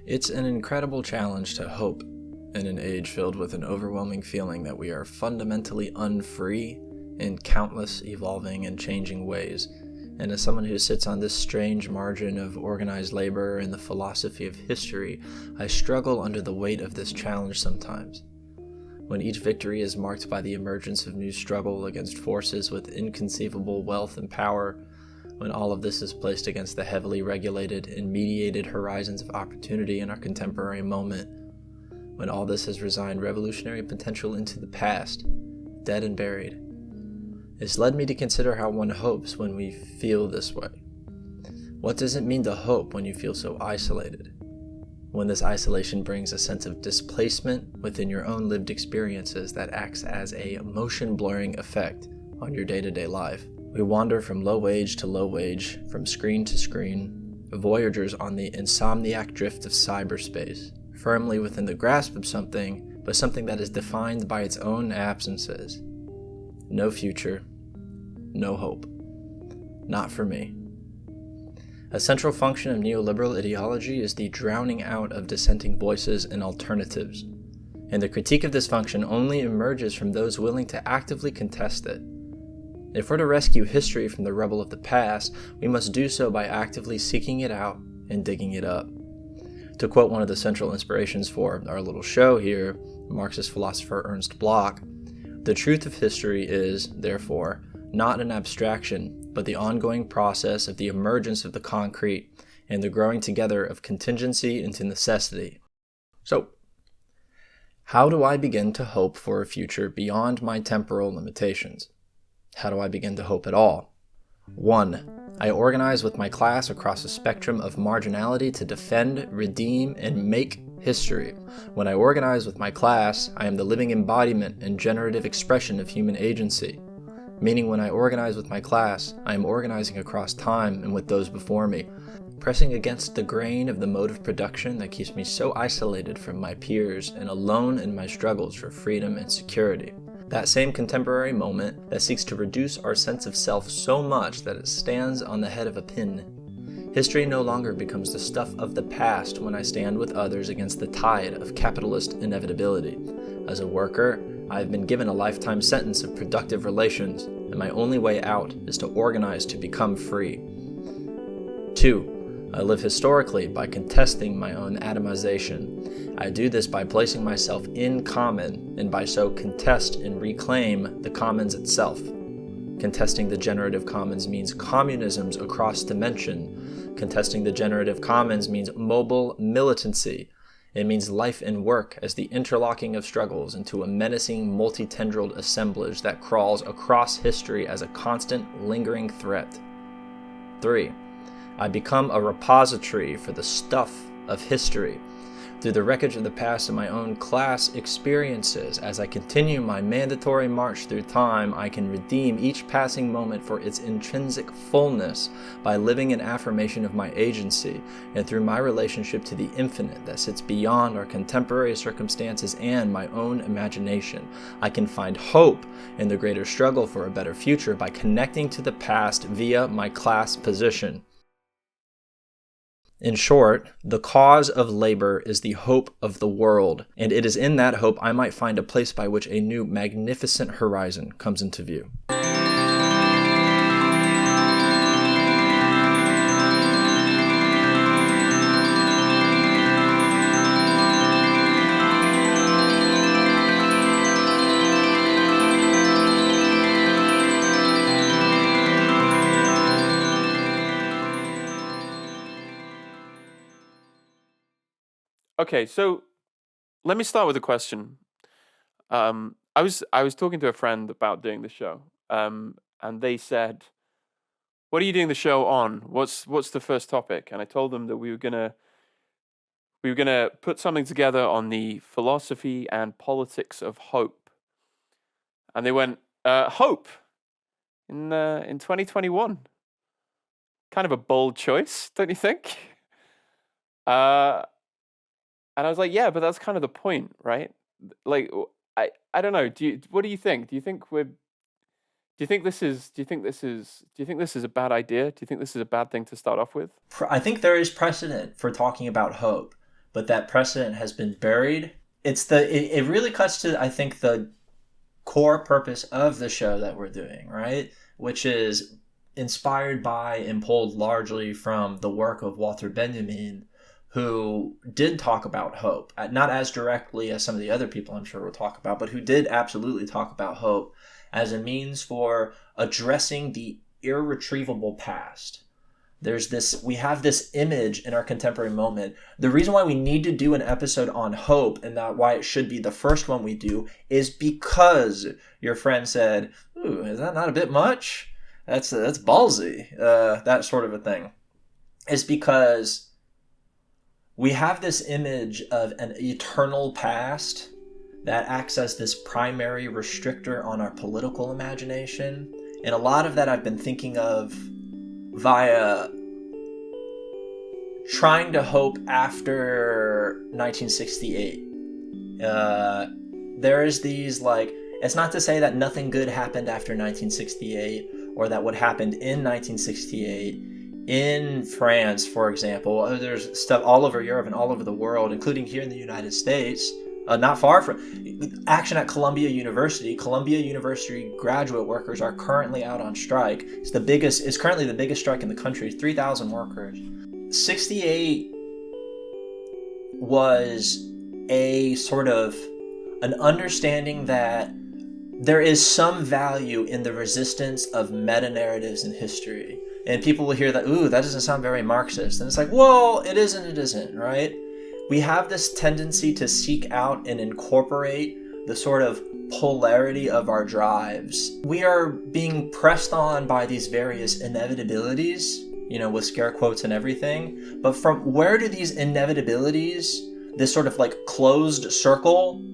It's an incredible challenge to hope in an age filled with an overwhelming feeling that we are fundamentally unfree in countless evolving and changing ways. And as someone who sits on this strange margin of organized labor and the philosophy of history, I struggle under the weight of this challenge sometimes. When each victory is marked by the emergence of new struggle against forces with inconceivable wealth and power, when all of this is placed against the heavily regulated and mediated horizons of opportunity in our contemporary moment, when all this has resigned revolutionary potential into the past, dead and buried, it's led me to consider how one hopes when we feel this way. What does it mean to hope when you feel so isolated? When this isolation brings a sense of displacement within your own lived experiences that acts as a motion-blurring effect on your day-to-day life. We wander from low wage to low wage, from screen to screen, voyagers on the insomniac drift of cyberspace, firmly within the grasp of something, but something that is defined by its own absences. No future, no hope. Not for me. A central function of neoliberal ideology is the drowning out of dissenting voices and alternatives, and the critique of this function only emerges from those willing to actively contest it. If we're to rescue history from the rubble of the past, we must do so by actively seeking it out and digging it up. To quote one of the central inspirations for our little show here, Marxist philosopher Ernst Bloch, the truth of history is, therefore, not an abstraction, but the ongoing process of the emergence of the concrete and the growing together of contingency into necessity. So, how do I begin to hope for a future beyond my temporal limitations? How do I begin to hope at all? 1. I organize with my class across a spectrum of marginality to defend, redeem, and make history. When I organize with my class, I am the living embodiment and generative expression of human agency. Meaning when I organize with my class, I am organizing across time and with those before me, pressing against the grain of the mode of production that keeps me so isolated from my peers and alone in my struggles for freedom and security. That same contemporary moment that seeks to reduce our sense of self so much that it stands on the head of a pin. History no longer becomes the stuff of the past when I stand with others against the tide of capitalist inevitability. As a worker, I have been given a lifetime sentence of productive relations, and my only way out is to organize to become free. 2. I live historically by contesting my own atomization. I do this by placing myself in common, and by so contest and reclaim the commons itself. Contesting the generative commons means communisms across dimension. Contesting the generative commons means mobile militancy. It means life and work as the interlocking of struggles into a menacing multi-tendrilled assemblage that crawls across history as a constant, lingering threat. 3. I become a repository for the stuff of history. Through the wreckage of the past and my own class experiences, as I continue my mandatory march through time, I can redeem each passing moment for its intrinsic fullness by living in affirmation of my agency, and through my relationship to the infinite that sits beyond our contemporary circumstances and my own imagination. I can find hope in the greater struggle for a better future by connecting to the past via my class position. In short, the cause of labor is the hope of the world, and it is in that hope I might find a place by which a new magnificent horizon comes into view. Okay, so let me start with a question. I was talking to a friend about doing the show, and they said, "What are you doing the show on? What's the first topic?" And I told them that we were gonna put something together on the philosophy and politics of hope. And they went, "Hope in 2021, kind of a bold choice, don't you think?" And I was like, "Yeah, but that's kind of the point, right? Like, I don't know. What do you think? Do you think Do you think this is? Do you think this is? Do you think this is a bad idea? Do you think this is a bad thing to start off with? I think there is precedent for talking about hope, but that precedent has been buried. It really cuts to, I think, the core purpose of the show that we're doing, right? Which is inspired by and pulled largely from the work of Walter Benjamin, who did talk about hope, not as directly as some of the other people I'm sure we'll talk about, but who did absolutely talk about hope as a means for addressing the irretrievable past. We have this image in our contemporary moment. The reason why we need to do an episode on hope, and that why it should be the first one we do, is because your friend said, "Ooh, is that not a bit much? That's ballsy." That sort of a thing. Is because we have this image of an eternal past that acts as this primary restrictor on our political imagination. And a lot of that I've been thinking of via trying to hope after 1968. There is these, like, it's not to say that nothing good happened after 1968 or that what happened in 1968 in France, for example. There's stuff all over Europe and all over the world, including here in the United States, not far from action at Columbia University. Columbia University graduate workers are currently out on strike. It's currently the biggest strike in the country, 3,000 workers. 68 was a sort of an understanding that there is some value in the resistance of meta-narratives in history. And people will hear that, ooh, that doesn't sound very Marxist. And it's like, well, it isn't, right? We have this tendency to seek out and incorporate the sort of polarity of our drives. We are being pressed on by these various inevitabilities, with scare quotes and everything. But from where do these inevitabilities, this sort of like closed circle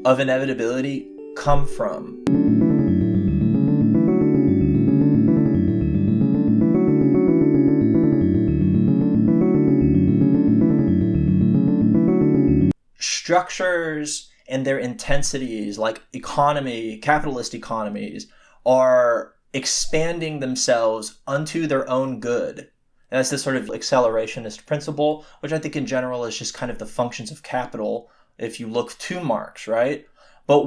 of inevitability, come from? Structures and their intensities, like capitalist economies, are expanding themselves unto their own good. And that's this sort of accelerationist principle, which I think in general is just kind of the functions of capital if you look to Marx, right? But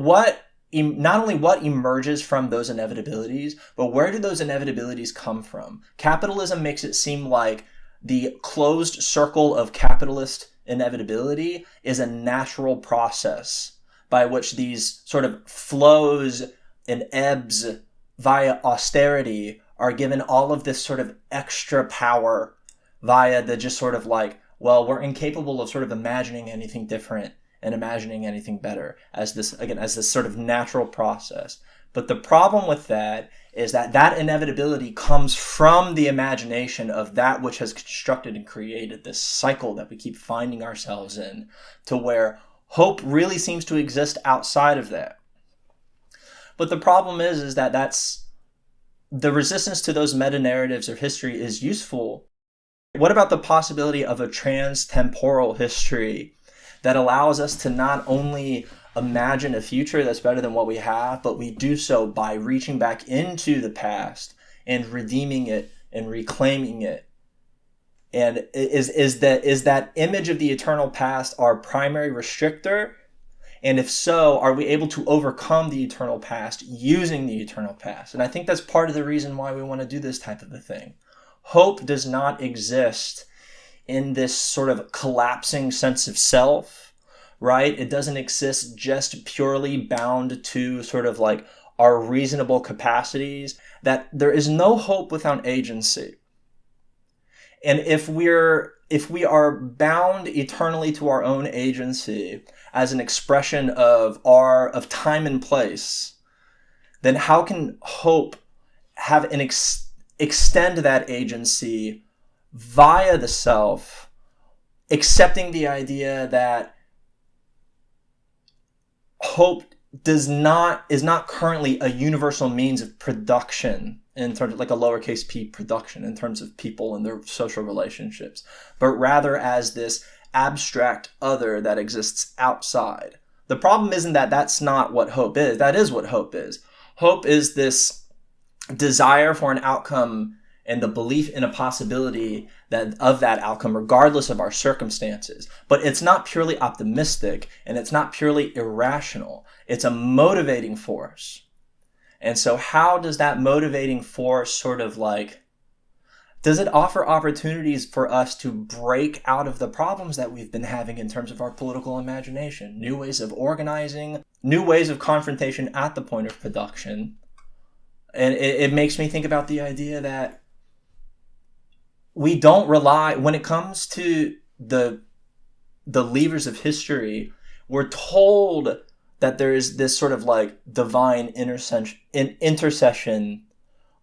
not only what emerges from those inevitabilities, but where do those inevitabilities come from? Capitalism makes it seem like the closed circle of capitalist inevitability is a natural process by which these sort of flows and ebbs via austerity are given all of this sort of extra power via the just sort of like, well, we're incapable of sort of imagining anything different and imagining anything better as this sort of natural process. But the problem with that is that inevitability comes from the imagination of that which has constructed and created this cycle that we keep finding ourselves in, to where hope really seems to exist outside of that. But the problem is that that's the resistance to those meta-narratives of history is useful. What about the possibility of a trans-temporal history that allows us to not only imagine a future that's better than what we have, but we do so by reaching back into the past and redeeming it and reclaiming it? And is that image of the eternal past our primary restrictor? And if so, are we able to overcome the eternal past using the eternal past? And I think that's part of the reason why we want to do this type of a thing. Hope does not exist in this sort of collapsing sense of self, right? It doesn't exist just purely bound to sort of like our reasonable capacities, that there is no hope without agency. And if we are bound eternally to our own agency as an expression of time and place, then how can hope have extend that agency via the self, accepting the idea that hope is not currently a universal means of production, in terms of like a lowercase p production in terms of people and their social relationships, but rather as this abstract other that exists outside. The problem isn't that that's not what hope is. That is what hope is. Hope is this desire for an outcome and the belief in a possibility that of that outcome regardless of our circumstances. But it's not purely optimistic and it's not purely irrational. It's a motivating force. And so how does that motivating force sort of like, does it offer opportunities for us to break out of the problems that we've been having in terms of our political imagination? New ways of organizing, new ways of confrontation at the point of production. And it makes me think about the idea that we don't rely, when it comes to the levers of history, we're told that there is this sort of like divine intercession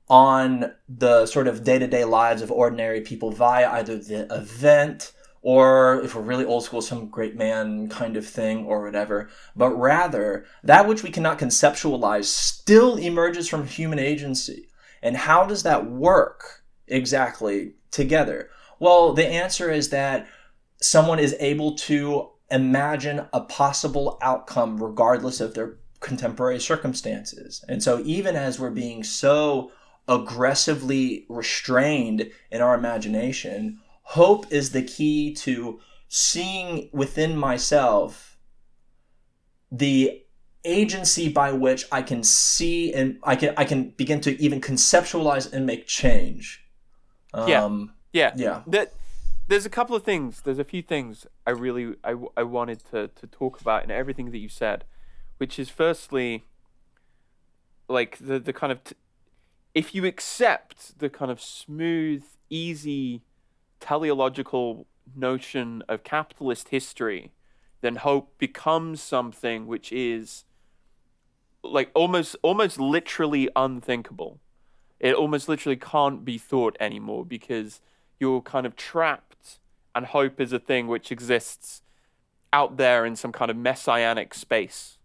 on the sort of day-to-day lives of ordinary people via either the event or, if we're really old school, some great man kind of thing or whatever. But rather, that which we cannot conceptualize still emerges from human agency. And how does that work exactly together? Well, the answer is that someone is able to imagine a possible outcome regardless of their contemporary circumstances. And so even as we're being so aggressively restrained in our imagination, hope is the key to seeing within myself the agency by which I can see and I can begin to even conceptualize and make change. Yeah. Yeah. There's a couple of things. There's a few things I wanted to talk about in everything that you said, which is firstly, like the kind of if you accept the kind of smooth, easy, teleological notion of capitalist history, then hope becomes something which is like almost literally unthinkable. It almost literally can't be thought anymore because you're kind of trapped, and hope is a thing which exists out there in some kind of messianic space.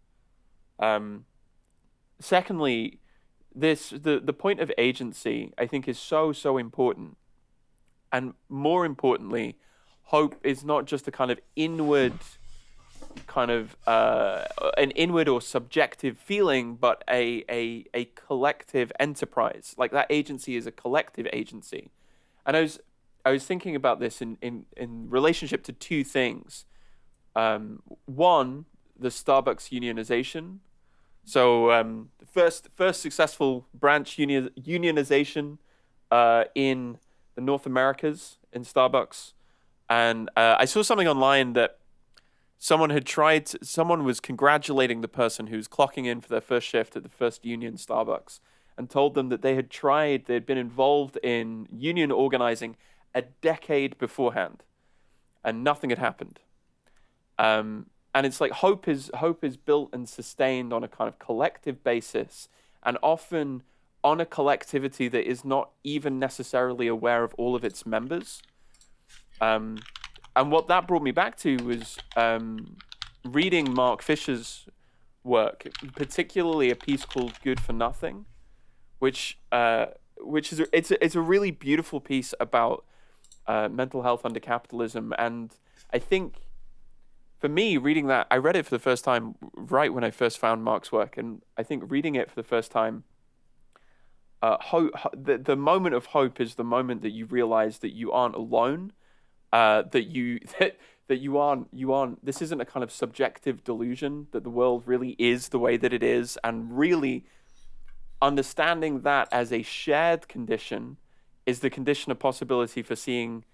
Secondly, the point of agency, I think, is so important. And more importantly, hope is not just a kind of inward an inward or subjective feeling, but a collective enterprise. Like that agency is a collective agency. And I was thinking about this in relationship to two things. One, the Starbucks unionization. So the first successful branch unionization in the North Americas in Starbucks. And I saw something online that someone was congratulating the person who's clocking in for their first shift at the first union Starbucks and told them that they'd been involved in union organizing a decade beforehand and nothing had happened. And it's like hope is built and sustained on a kind of collective basis, and often on a collectivity that is not even necessarily aware of all of its members. And what that brought me back to was reading Mark Fisher's work, particularly a piece called "Good for Nothing," which is it's a really beautiful piece about mental health under capitalism. And I think, for me, reading that, I read it for the first time right when I first found Mark's work, and I think reading it for the first time, the moment of hope is the moment that you realize that you aren't alone, that you aren't. This isn't a kind of subjective delusion, that the world really is the way that it is, and really understanding that as a shared condition is the condition of possibility for seeing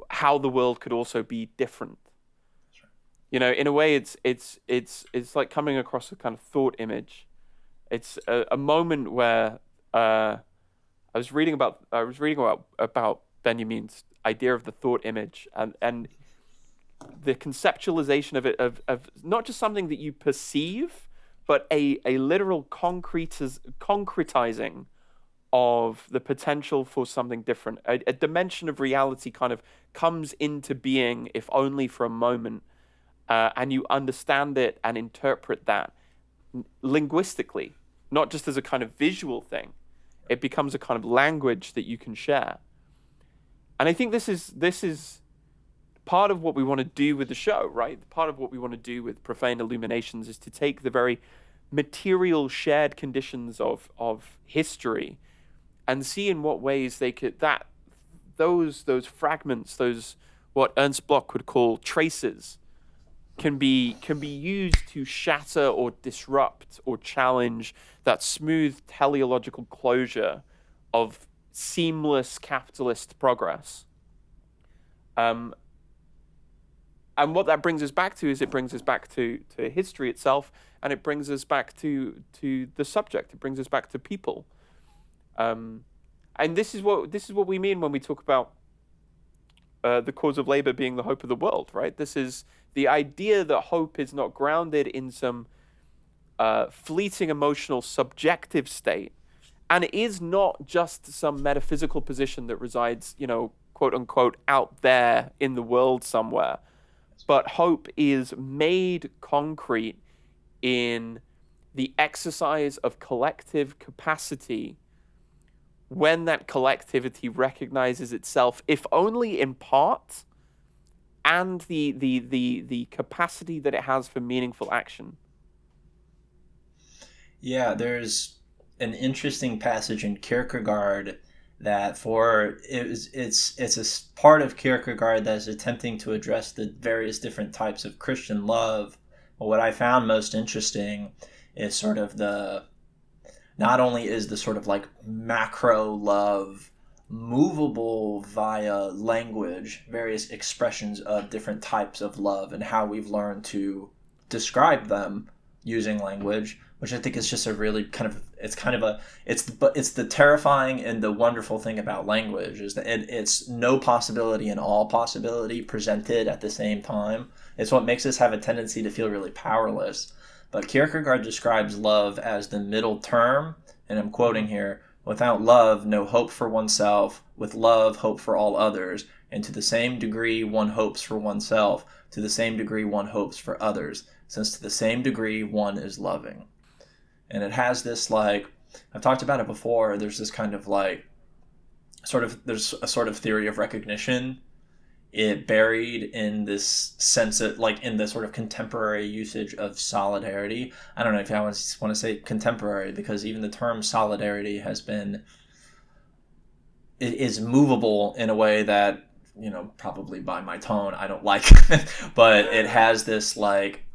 how the world could also be different. You know, in a way, it's like coming across a kind of thought image. It's a moment where I was reading about Benjamin's idea of the thought image, and the conceptualization of it of not just something that you perceive, but a literal concretizing of the potential for something different. A dimension of reality kind of comes into being, if only for a moment. And you understand it and interpret that linguistically, not just as a kind of visual thing. It becomes a kind of language that you can share. And I think this is part of what we want to do with the show, right? Part of what we want to do with Profane Illuminations is to take the very material shared conditions of history, and see in what ways they could those fragments, those what Ernst Bloch would call traces, can be used to shatter or disrupt or challenge that smooth teleological closure of seamless capitalist progress. And what that brings us back to is it brings us back to history itself, and it brings us back to the subject. It brings us back to people. And this is what we mean when we talk about the cause of labor being the hope of the world, right? This is the idea that hope is not grounded in some fleeting emotional subjective state, and it is not just some metaphysical position that resides, quote unquote, out there in the world somewhere, but hope is made concrete in the exercise of collective capacity when that collectivity recognizes itself, if only in part, and the capacity that it has for meaningful action. Yeah, there's an interesting passage in Kierkegaard that it's a part of Kierkegaard that is attempting to address the various different types of Christian love. But what I found most interesting is sort of not only is the sort of like macro love movable via language, various expressions of different types of love and how we've learned to describe them using language, which I think is just a really it's the terrifying and the wonderful thing about language is that it's no possibility and all possibility presented at the same time. It's what makes us have a tendency to feel really powerless. But Kierkegaard describes love as the middle term, and I'm quoting here, without love, no hope for oneself, with love, hope for all others, and to the same degree one hopes for oneself, to the same degree one hopes for others, since to the same degree one is loving. And it has this, like, I've talked about it before, there's this kind of like, there's a sort of theory of recognition, it buried in this sense of, like, in the sort of contemporary usage of solidarity. I don't know if I want to say contemporary, because even the term solidarity it is movable in a way that, probably by my tone, I don't like, but it has this, like,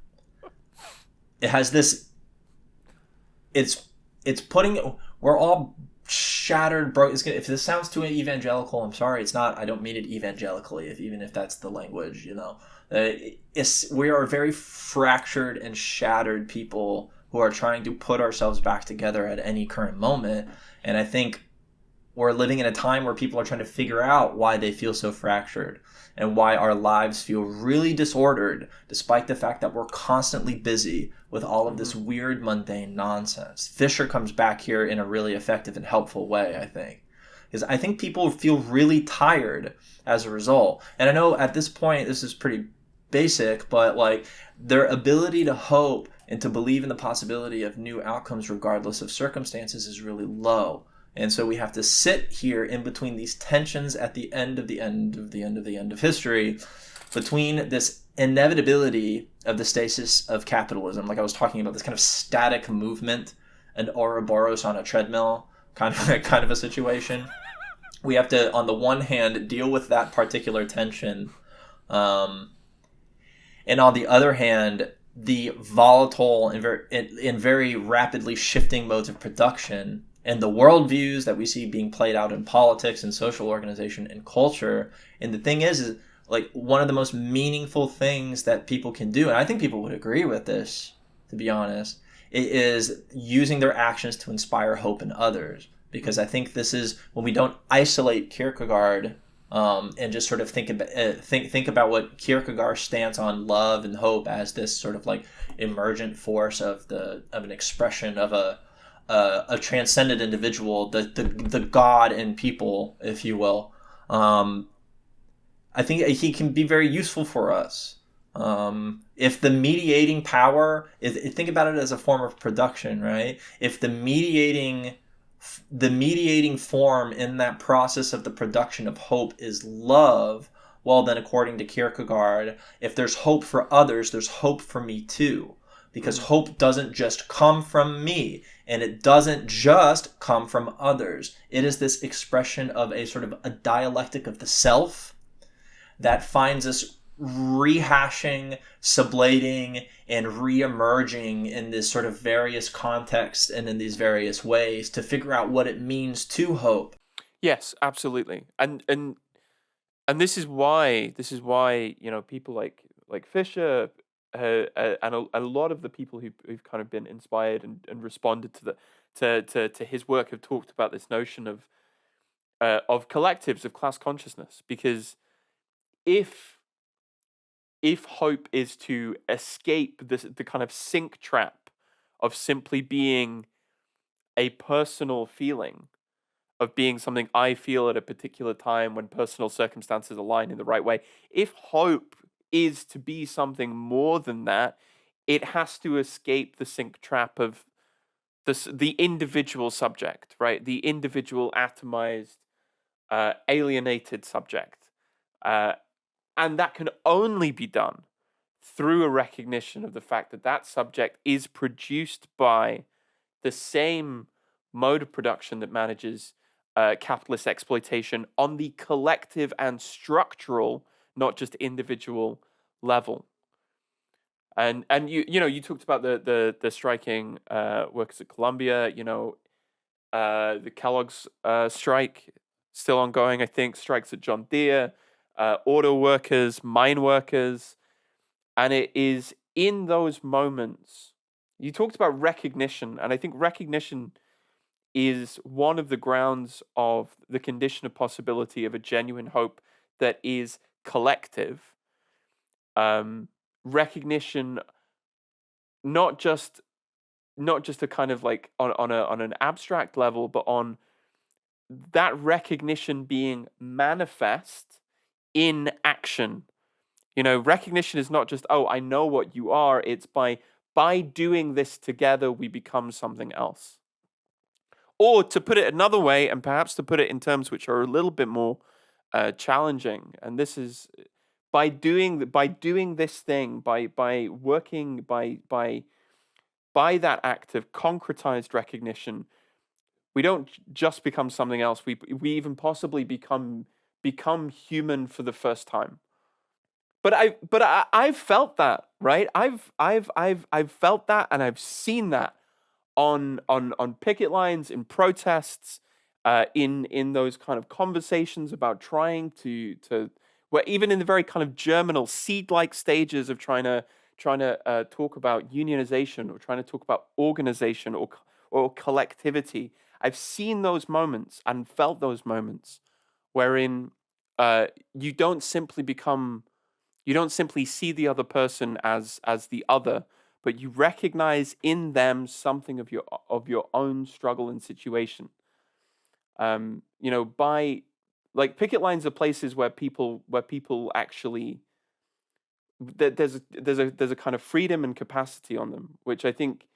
it's putting, we're all shattered, broke. If this sounds too evangelical, I'm sorry. It's not. I don't mean it evangelically. Even if that's the language, we are very fractured and shattered people who are trying to put ourselves back together at any current moment. And I think we're living in a time where people are trying to figure out why they feel so fractured and why our lives feel really disordered, despite the fact that we're constantly busy with all of this weird, mundane nonsense. Fisher comes back here in a really effective and helpful way, I think. Because I think people feel really tired as a result. And I know at this point, this is pretty basic, but like their ability to hope and to believe in the possibility of new outcomes regardless of circumstances is really low. And so we have to sit here in between these tensions at the end of the end of the end of the end of history, between this inevitability of the stasis of capitalism, like I was talking about, this kind of static movement, an Ouroboros on a treadmill kind of a situation. We have to, on the one hand, deal with that particular tension, and on the other hand, the volatile and very rapidly shifting modes of production and the worldviews that we see being played out in politics and social organization and culture. And the thing is like one of the most meaningful things that people can do, and I think people would agree with this, to be honest, it is using their actions to inspire hope in others. Because I think this is when we don't isolate Kierkegaard and just sort of think about what Kierkegaard's stance on love and hope as this sort of like emergent force of an expression of a transcendent individual, the God in people, if you will. I think he can be very useful for us. If the mediating power is, think about it as a form of production, right? If the mediating form in that process of the production of hope is love, well then, according to Kierkegaard, if there's hope for others, there's hope for me too. because hope doesn't just come from me, and it doesn't just come from others. It is this expression of a sort of a dialectic of the self that finds us rehashing, sublating, and re-emerging in this sort of various contexts and in these various ways to figure out what it means to hope. Yes, absolutely. And this is why people like Fisher and a lot of the people who've kind of been inspired and responded to to his work have talked about this notion of collectives, of class consciousness, because if hope is to escape the kind of sink trap of simply being a personal feeling, of being something I feel at a particular time when personal circumstances align in the right way, if hope is to be something more than that, it has to escape the sink trap of the individual subject, right? The individual atomized, alienated subject. Uh, and that can only be done through a recognition of the fact that that subject is produced by the same mode of production that manages capitalist exploitation on the collective and structural, not just individual level. And you talked about the striking workers at Columbia. The Kellogg's strike still ongoing. I think strikes at John Deere, auto workers, mine workers, and it is in those moments. You talked about recognition, and I think recognition is one of the grounds of the condition of possibility of a genuine hope that is collective. Recognition, not just a kind of like on an abstract level, but on that recognition being manifest in action. Recognition is not just, oh, I know what you are. It's by doing this together, we become something else. Or to put it another way, and perhaps to put it in terms which are a little bit more challenging, and this is by doing this thing, by working by that act of concretized recognition, we don't just become something else. We even possibly become human for the first time. But I've felt that, right? I've felt that, and I've seen that on picket lines, in protests, in those kind of conversations about trying to where even in the very kind of germinal seed-like stages of trying to talk about unionization, or trying to talk about organization, or collectivity. I've seen those moments and felt those moments wherein you don't simply see the other person as the other, but you recognize in them something of your own struggle and situation. By like picket lines are places where people actually there's a kind of freedom and capacity on them, which I think,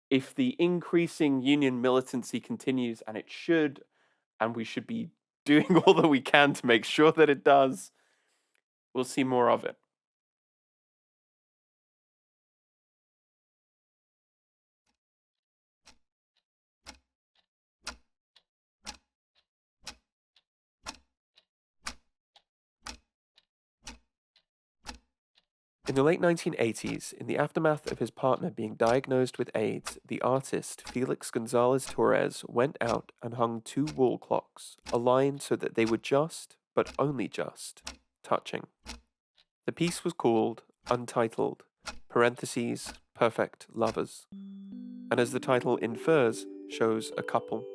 if the increasing union militancy continues, and it should, and we should be doing all that we can to make sure that it does, we'll see more of it. In the late 1980s, in the aftermath of his partner being diagnosed with AIDS, the artist Felix Gonzalez Torres went out and hung 2 wall clocks, aligned so that they were just, but only just, touching. The piece was called Untitled, parentheses, Perfect Lovers, and as the title infers, shows a couple.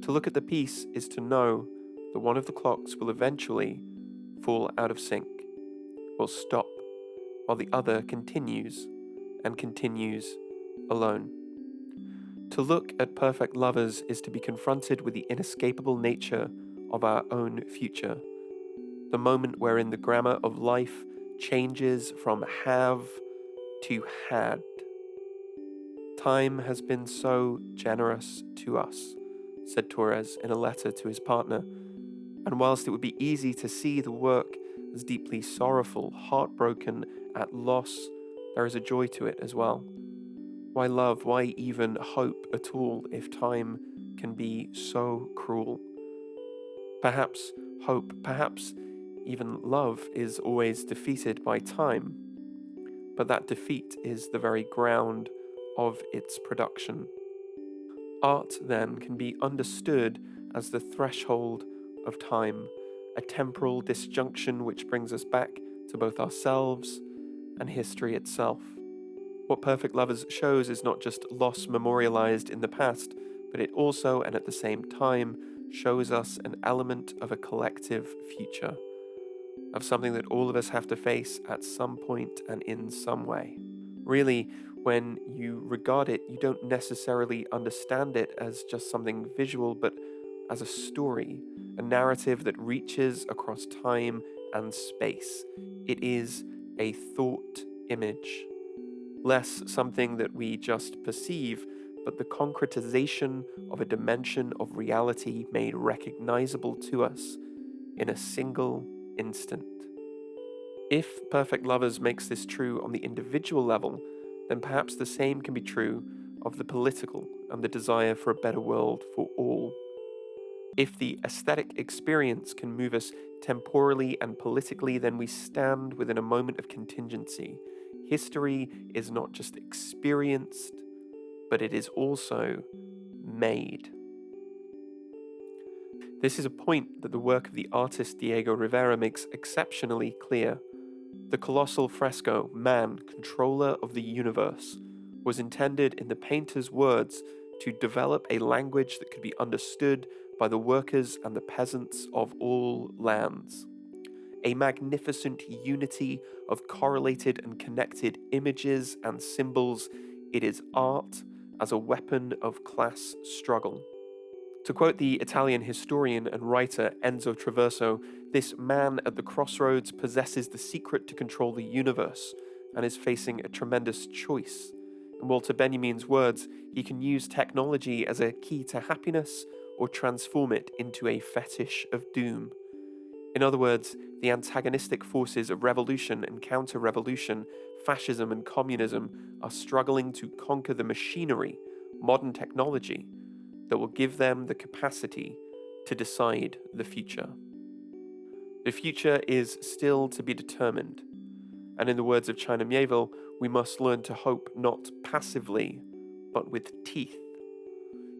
To look at the piece is to know that one of the clocks will eventually fall out of sync, will stop, while the other continues and continues alone. To look at perfect lovers is to be confronted with the inescapable nature of our own future, the moment wherein the grammar of life changes from have to had. Time has been so generous to us, said Torres in a letter to his partner, and whilst it would be easy to see the work as deeply sorrowful, heartbroken, at loss, there is a joy to it as well. Why love? Why even hope at all if time can be so cruel? Perhaps hope, perhaps even love is always defeated by time, but that defeat is the very ground of its production. Art, then, can be understood as the threshold of time, a temporal disjunction which brings us back to both ourselves and history itself. What Perfect Lovers shows is not just loss memorialized in the past, but it also, and at the same time, shows us an element of a collective future, of something that all of us have to face at some point and in some way. Really, when you regard it, you don't necessarily understand it as just something visual, but as a story, a narrative that reaches across time and space. It is a thought image. Less something that we just perceive, but the concretization of a dimension of reality made recognizable to us in a single instant. If Perfect Lovers makes this true on the individual level, then perhaps the same can be true of the political and the desire for a better world for all. If the aesthetic experience can move us temporally and politically, then we stand within a moment of contingency. History is not just experienced, but it is also made. This is a point that the work of the artist Diego Rivera makes exceptionally clear. The colossal fresco, Man, Controller of the Universe, was intended in the painter's words to develop a language that could be understood by the workers and the peasants of all lands. A magnificent unity of correlated and connected images and symbols, it is art as a weapon of class struggle. To quote the Italian historian and writer Enzo Traverso, this man at the crossroads possesses the secret to control the universe and is facing a tremendous choice. In Walter Benjamin's words, he can use technology as a key to happiness or transform it into a fetish of doom. In other words, the antagonistic forces of revolution and counter-revolution, fascism and communism, are struggling to conquer the machinery, modern technology, that will give them the capacity to decide the future. The future is still to be determined, and in the words of China Miéville, we must learn to hope not passively, but with teeth.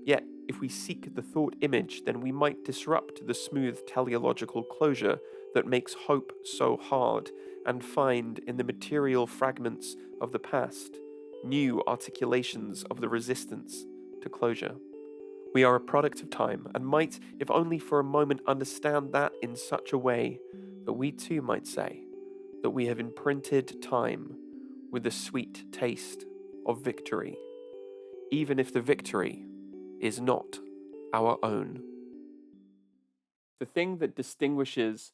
Yet, if we seek the thought image, then we might disrupt the smooth teleological closure that makes hope so hard, and find in the material fragments of the past new articulations of the resistance to closure. We are a product of time, and might, if only for a moment, understand that in such a way that we too might say that we have imprinted time with the sweet taste of victory, even if the victory is not our own. The thing that distinguishes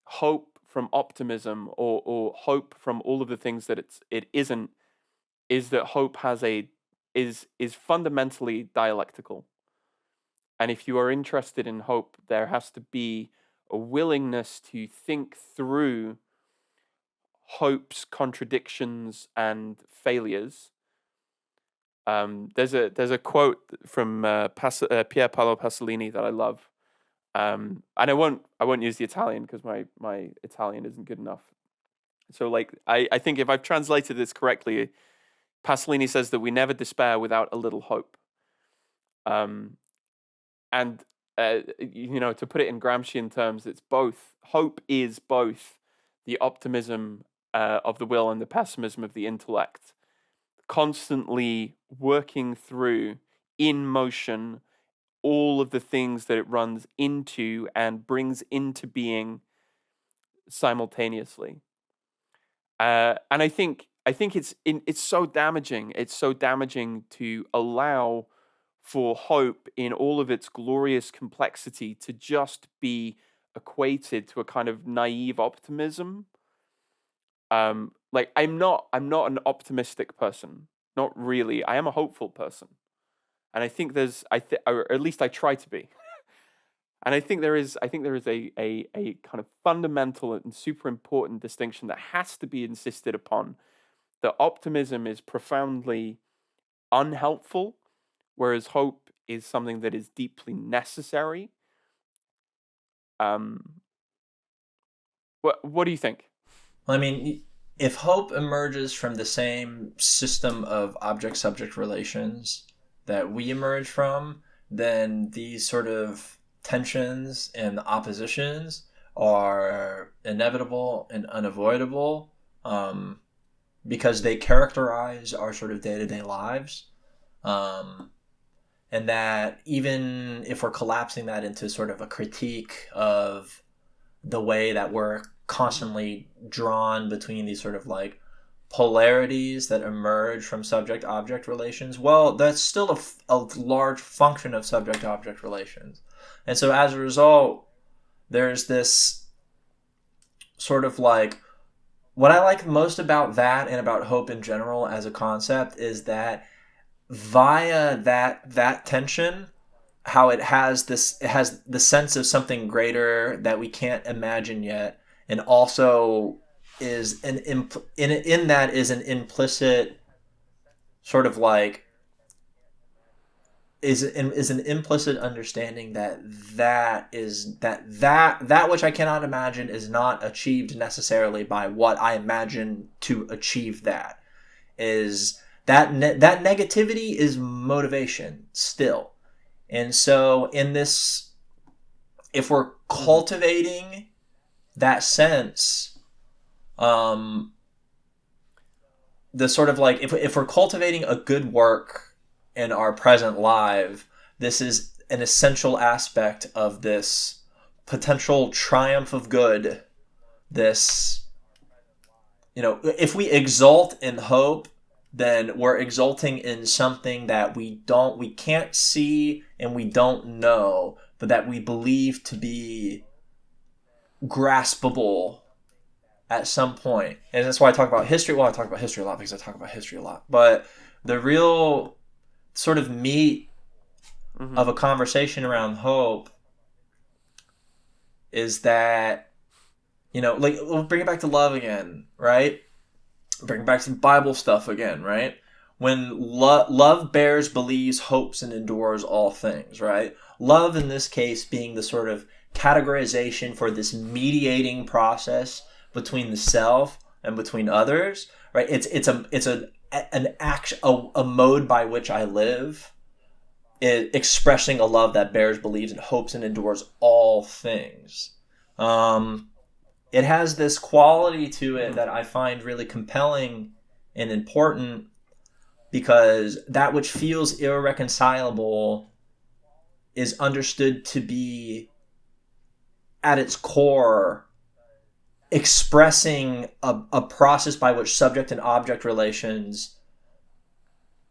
hope from optimism, or hope from all of the things that it isn't, is that hope is fundamentally dialectical. And if you are interested in hope, there has to be a willingness to think through hope's contradictions and failures. There's a quote from Pier Paolo Pasolini that I love, and I won't use the Italian because my Italian isn't good enough. So I think if I've translated this correctly, Pasolini says that we never despair without a little hope. And to put it in Gramscian terms, it's both. Hope is both the optimism of the will and the pessimism of the intellect, constantly working through, in motion, all of the things that it runs into and brings into being simultaneously. And I think it's so damaging. It's so damaging to allow for hope in all of its glorious complexity to just be equated to a kind of naive optimism. I'm not an optimistic person, not really. I am a hopeful person, and I think or at least I try to be. And I think there is a kind of fundamental and super important distinction that has to be insisted upon that optimism is profoundly unhelpful, whereas hope is something that is deeply necessary. Um, what do you think? Well, I mean, if hope emerges from the same system of object subject relations that we emerge from, then these sort of tensions and oppositions are inevitable and unavoidable, because they characterize our sort of day to day lives. Um, and that even if we're collapsing that into sort of a critique of the way that we're constantly drawn between these sort of like polarities that emerge from subject object relations, well, that's still a large function of subject object relations. And so as a result, there's this sort of like, what I like most about that and about hope in general as a concept is that via that tension, how it has the sense of something greater that we can't imagine yet, and also is in that is an implicit sort of like is an implicit understanding that that which I cannot imagine is not achieved necessarily by what I imagine to achieve. That is that negativity is motivation still. And so in this, if we're cultivating that sense, the sort of like, if we're cultivating a good work in our present life, this is an essential aspect of this potential triumph of good. This, if we exult in hope, then we're exulting in something that we can't see and we don't know, but that we believe to be graspable at some point. And that's why I talk about history. Well, I talk about history a lot because I talk about history a lot. But the real sort of meat of a conversation around hope is that, like, we'll bring it back to love again, right? Bring it back to Bible stuff again, right? When love bears, believes, hopes, and endures all things, right? Love in this case being the sort of categorization for this mediating process between the self and between others, right? It's an action, a mode by which I live, expressing a love that bears, believes, and hopes, and endures all things. It has this quality to it that I find really compelling and important, because that which feels irreconcilable is understood to be at its core expressing a process by which subject and object relations,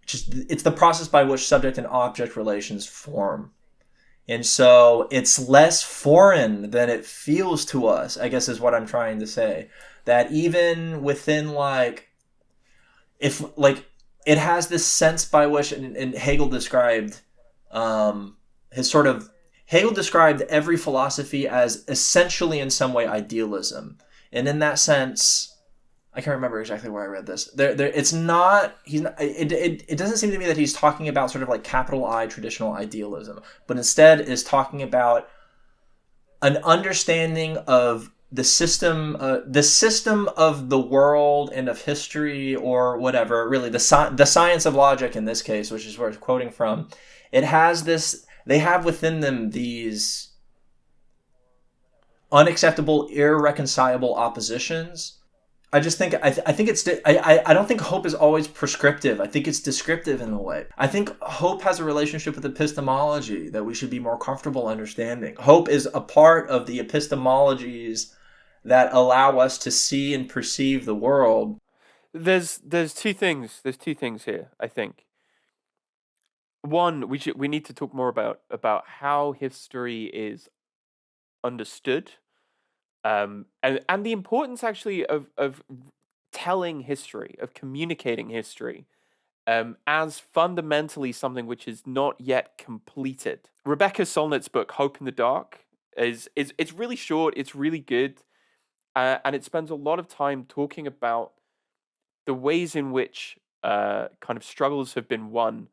it's the process by which subject and object relations form. And so it's less foreign than it feels to us, I guess is what I'm trying to say. That even within, like, if, like, it has this sense by which, and Hegel described Hegel described every philosophy as essentially in some way idealism. And in that sense, I can't remember exactly where I read this. It's not. It doesn't seem to me that he's talking about sort of like capital I traditional idealism, but instead is talking about an understanding of the system of the world and of history, or whatever. Really, the science of logic in this case, which is where it's quoting from. It has this. They have within them these unacceptable, irreconcilable oppositions. I just think I think it's I don't think hope is always prescriptive. I think it's descriptive in a way. I think hope has a relationship with epistemology that we should be more comfortable understanding. Hope is a part of the epistemologies that allow us to see and perceive the world. There's two things. There's two things here, I think. One, we need to talk more about how history is understood, and the importance actually of telling history, of communicating history, as fundamentally something which is not yet completed. Rebecca Solnit's book Hope in the Dark is it's really short, it's really good, and it spends a lot of time talking about the ways in which kind of struggles have been won,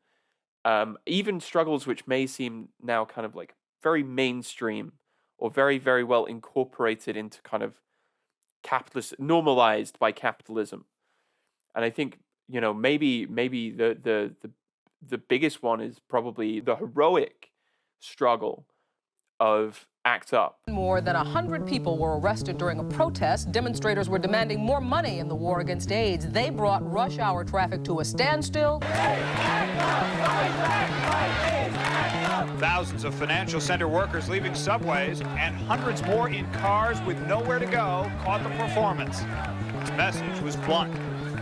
even struggles which may seem now kind of like very mainstream or very, very well incorporated into kind of capitalist, normalized by capitalism. And I think, maybe the biggest one is probably the heroic struggle of ACT UP. More than 100 people were arrested during a protest. Demonstrators were demanding more money in the war against AIDS. They brought rush hour traffic to a standstill. Thousands of financial center workers leaving subways and hundreds more in cars with nowhere to go caught the performance. Its message was blunt.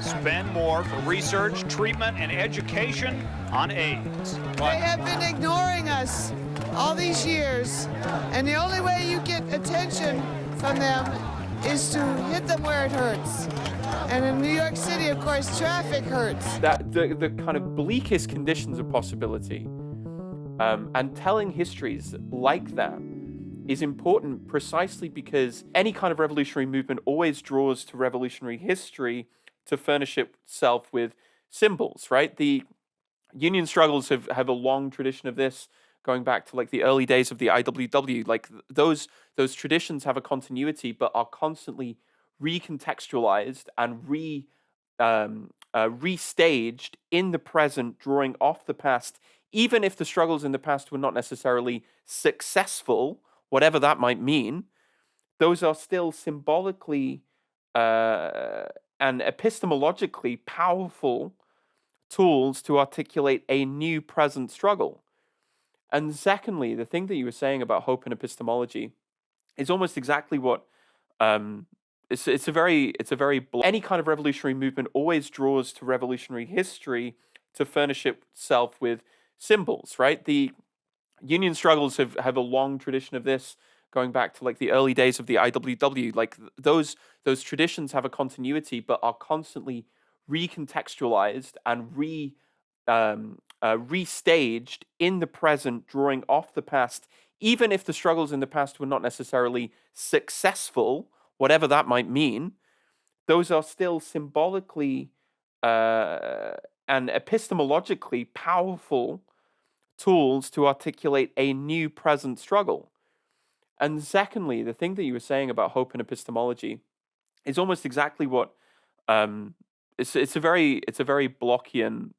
Spend more for research, treatment, and education on AIDS. They have been ignoring us all these years, and the only way you get attention from them is to hit them where it hurts. And in New York City, of course, traffic hurts. That the kind of bleakest conditions of possibility, and telling histories like that is important precisely because any kind of revolutionary movement always draws to revolutionary history to furnish itself with symbols, right? The union struggles have a long tradition of this, going back to like the early days of the IWW. Like those traditions have a continuity, but are constantly recontextualized and restaged in the present, drawing off the past, even if the struggles in the past were not necessarily successful, whatever that might mean. Those are still symbolically and epistemologically powerful tools to articulate a new present struggle. And secondly, the thing that you were saying about hope and epistemology is almost exactly what it's a very any kind of revolutionary movement always draws to revolutionary history to furnish itself with symbols, right? The union struggles have a long tradition of this, going back to like the early days of the IWW. Like those traditions have a continuity, but are constantly recontextualized and restaged in the present, drawing off the past, even if the struggles in the past were not necessarily successful, whatever that might mean. Those are still symbolically and epistemologically powerful tools to articulate a new present struggle. And secondly, the thing that you were saying about hope and epistemology is almost exactly what it's a very Blockian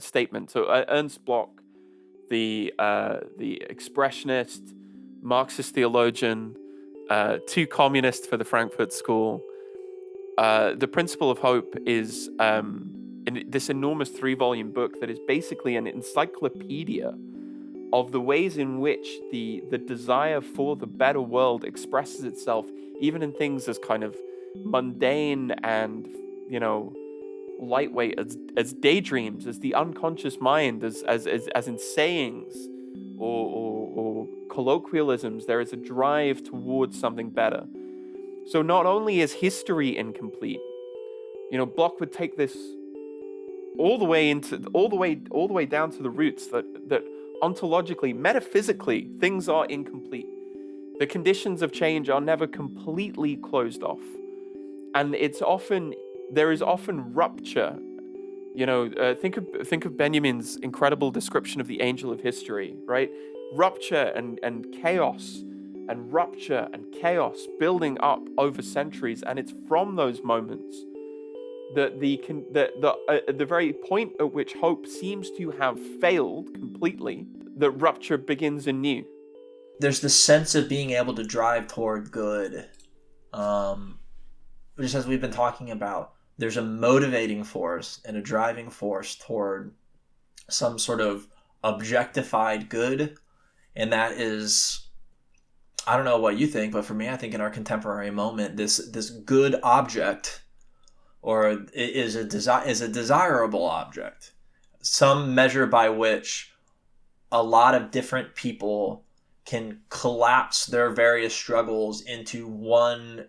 statement. So Ernst Bloch, the expressionist Marxist theologian, too communist for the Frankfurt School. The Principle of Hope is in this enormous 3-volume book that is basically an encyclopedia of the ways in which the desire for the better world expresses itself, even in things as kind of mundane and, lightweight as daydreams, as the unconscious mind, as in sayings or colloquialisms. There is a drive towards something better. So not only is history incomplete, Bloch would take this all the way down to the roots that ontologically, metaphysically, things are incomplete. The conditions of change are never completely closed off, and there is often rupture. Think of Benjamin's incredible description of the angel of history, right? Rupture and chaos, and rupture and chaos building up over centuries, and it's from those moments that the very point at which hope seems to have failed completely, that rupture begins anew. There's this sense of being able to drive toward good, just as we've been talking about. There's a motivating force and a driving force toward some sort of objectified good, and that is, I don't know what you think, but for me, I think in our contemporary moment, this good object, or is a desirable object, some measure by which a lot of different people can collapse their various struggles into one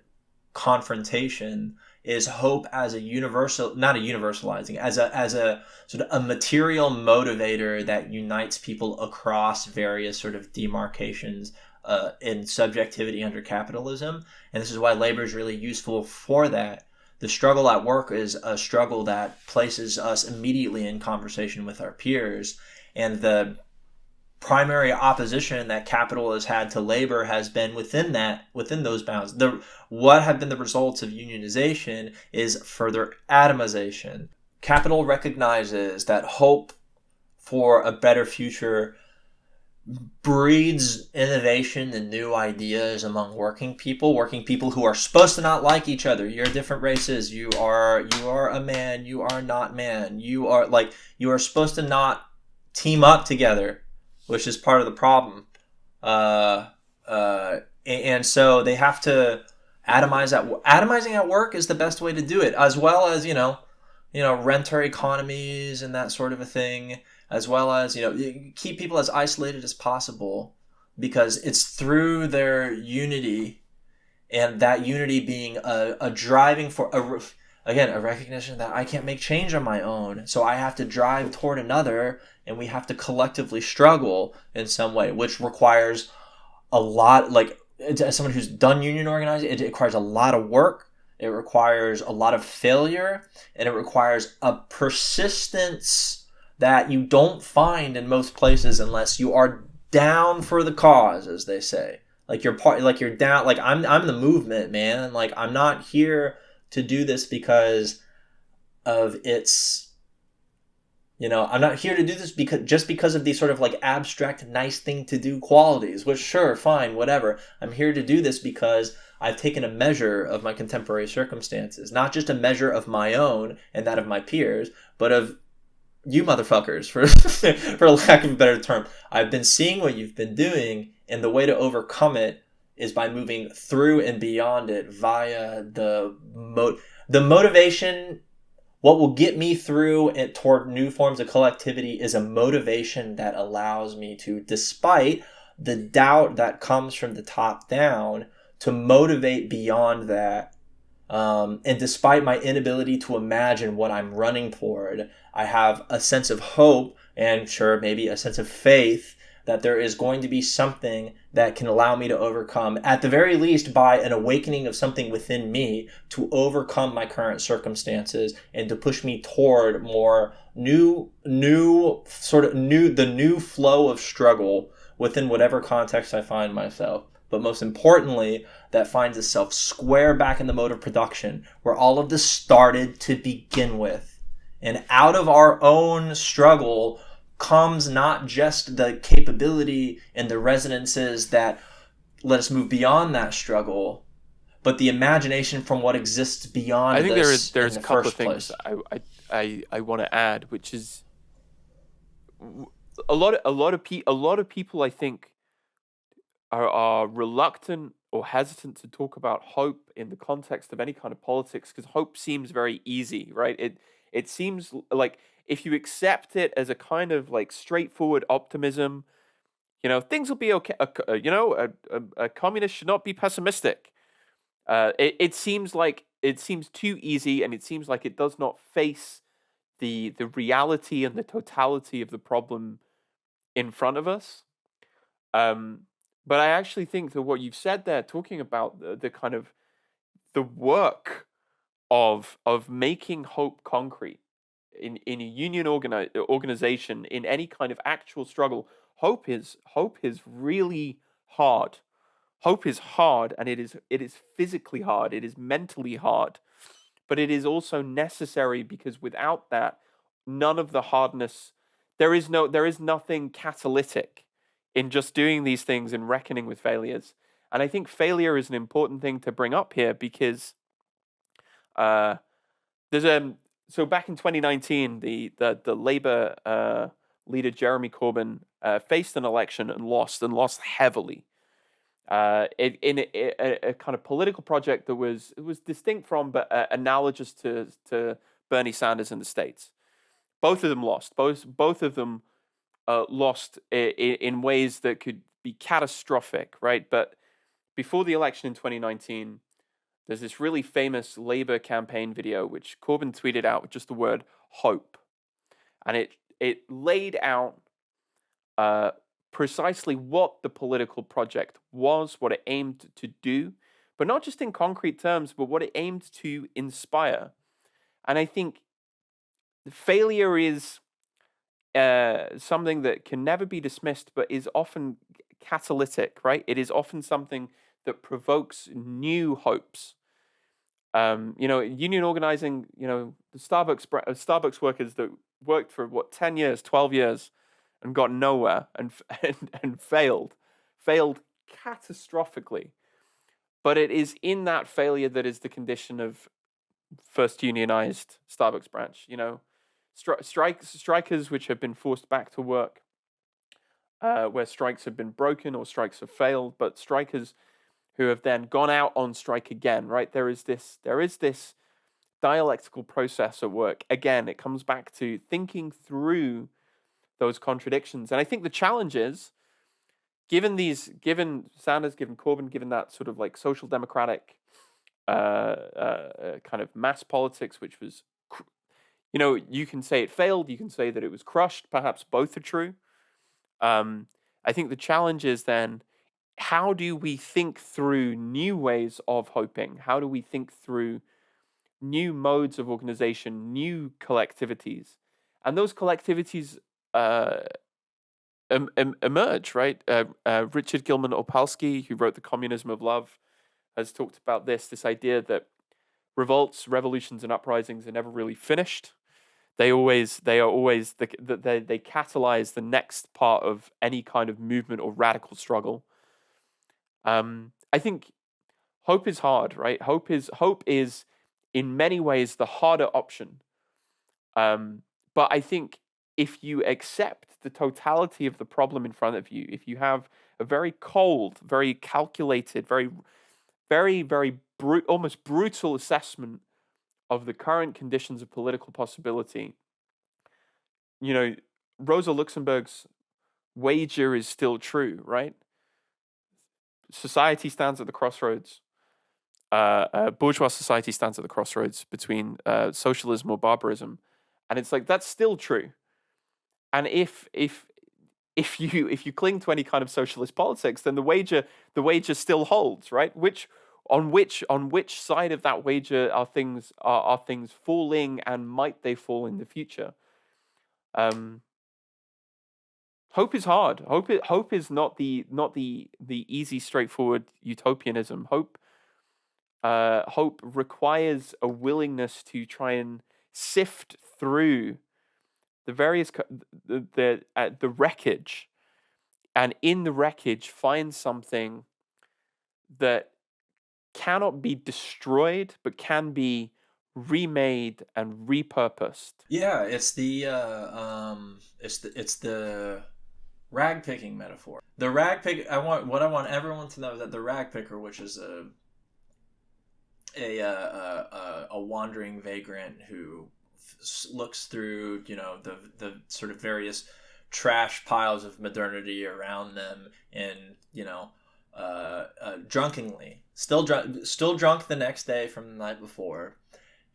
confrontation, is hope as a universal, not a universalizing, as a sort of a material motivator that unites people across various sort of demarcations in subjectivity under capitalism. And this is why labor is really useful for that. the struggle at work is a struggle that places us immediately in conversation with our peers, and the primary opposition that capital has had to labor has been within those bounds. What have been the results of unionization is further atomization. Capital recognizes that hope for a better future breeds innovation and new ideas among working people who are supposed to not like each other. You're different races. You are a man. You are not man. You are supposed to not team up together, which is part of the problem. And so they have to atomize atomizing at work is the best way to do it, as well as renter economies and that sort of a thing, as well as keep people as isolated as possible, because it's through their unity, and that unity being a driving for a recognition that I can't make change on my own, so I have to drive toward another, and we have to collectively struggle in some way, which requires a lot. Like, as someone who's done union organizing, it requires a lot of work. It requires a lot of failure, and it requires a persistence that you don't find in most places unless you are down for the cause, as they say. Like, you're down. Like, I'm the movement, man. Like, I'm not here to do this because of its. I'm not here to do this because of these sort of like abstract, nice thing to do qualities, which, sure, fine, whatever. I'm here to do this because I've taken a measure of my contemporary circumstances, not just a measure of my own and that of my peers, but of you motherfuckers, for lack of a better term. I've been seeing what you've been doing, and the way to overcome it is by moving through and beyond it via the motivation. What will get me through and toward new forms of collectivity is a motivation that allows me to, despite the doubt that comes from the top down, to motivate beyond that. And despite my inability to imagine what I'm running toward, I have a sense of hope, and sure, maybe a sense of faith, that there is going to be something that can allow me to overcome, at the very least by an awakening of something within me, to overcome my current circumstances and to push me toward more the new flow of struggle within whatever context I find myself. But most importantly, that finds itself square back in the mode of production, where all of this started to begin with. And out of our own struggle comes not just the capability and the resonances that let us move beyond that struggle, but the imagination from what exists beyond. I think this there's in a the couple of first things place. I want to add, which is a lot of people I think are reluctant or hesitant to talk about hope in the context of any kind of politics, because hope seems very easy, right? It seems like if you accept it as a kind of like straightforward optimism, things will be okay. A communist should not be pessimistic. It seems too easy, and it seems like it does not face the reality and the totality of the problem in front of us. But I actually think that what you've said there, talking about the kind of the work of making hope concrete in a union organization, in any kind of actual struggle, hope is really hard. Hope is hard, and it is physically hard. It is mentally hard, but it is also necessary, because without that, none of the hardness. There is nothing catalytic in just doing these things and reckoning with failures. And I think failure is an important thing to bring up here, because so back in 2019, the Labour leader Jeremy Corbyn faced an election and lost heavily. In a kind of political project that was distinct from, but analogous to Bernie Sanders in the States. Both of them lost. Both of them lost in ways that could be catastrophic, right? But before the election in 2019, there's this really famous Labour campaign video which Corbyn tweeted out with just the word hope. And it laid out precisely what the political project was, what it aimed to do, but not just in concrete terms, but what it aimed to inspire. And I think failure is something that can never be dismissed, but is often catalytic, right? It is often something that provokes new hopes. Union organizing, the Starbucks workers that worked for 10 years, 12 years and got nowhere and failed catastrophically. But it is in that failure that is the condition of first unionized Starbucks branch. Strikers which have been forced back to work, where strikes have been broken or strikes have failed, but strikers who have then gone out on strike again, right? There is this dialectical process at work. Again, it comes back to thinking through those contradictions. And I think the challenge is, given Sanders, given Corbyn, given that sort of like social democratic kind of mass politics, which was, you can say it failed, you can say that it was crushed, perhaps both are true. I think the challenge is then, how do we think through new ways of hoping? How do we think through new modes of organization, new collectivities? And those collectivities emerge, right? Richard Gilman Opalski, who wrote The Communism of Love, has talked about this idea that revolts, revolutions, and uprisings are never really finished. They catalyze the next part of any kind of movement or radical struggle. I think hope is hard, right? Hope is in many ways the harder option. But I think if you accept the totality of the problem in front of you, if you have a very cold, very calculated, very, very, very almost brutal assessment of the current conditions of political possibility, Rosa Luxemburg's wager is still true, right? Society stands at the crossroads. Bourgeois society stands at the crossroads between socialism or barbarism, and it's like that's still true. And if you cling to any kind of socialist politics, then the wager still holds, right? On which side of that wager are things falling, and might they fall in the future? Hope is hard. Hope is not the easy, straightforward utopianism. Hope requires a willingness to try and sift through the various the wreckage, and in the wreckage find something that cannot be destroyed, but can be remade and repurposed. Yeah, it's the rag picking metaphor. The rag pick. I want everyone to know is that the rag picker, which is a wandering vagrant who looks through the sort of various trash piles of modernity around them, and drunkenly, still drunk the next day from the night before,